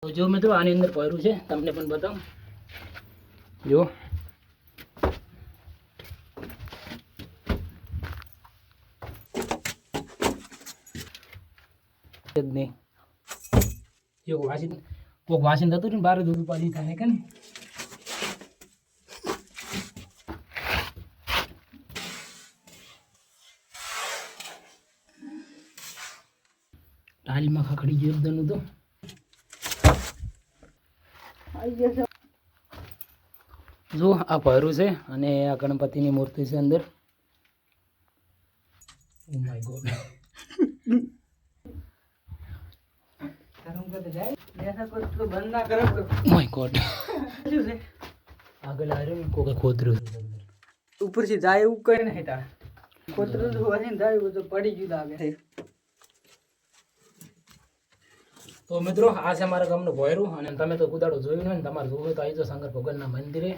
તો જો મિત્રો આની અંદર ભર્યું છે, તમને પણ બતાવું. જો જ નહીં જો વાસીન થતું ને બાર દૂધ પાડી થાય કે ને ટાઈલમાં ખખડી ગયું એકદમ તો જો આ ભર્યું છે અને આ ગણપતિની મૂર્તિ છે અંદર. Oh my God, my God, આગળ આવ્યું કોઈ ખોતરું ઉપર થી જાય એવું કઈ નહીં તાર કોતરું હોય ને જાય એવું તો પડી ગયું લાગે. તો મિત્રો આ છે અમારા ગામનું ભોયરું અને તમે તો કુદાડો જોયું ને તમારે જોવું હોય તો આવી જાઓ શંકર ભગવાનના મંદિરે.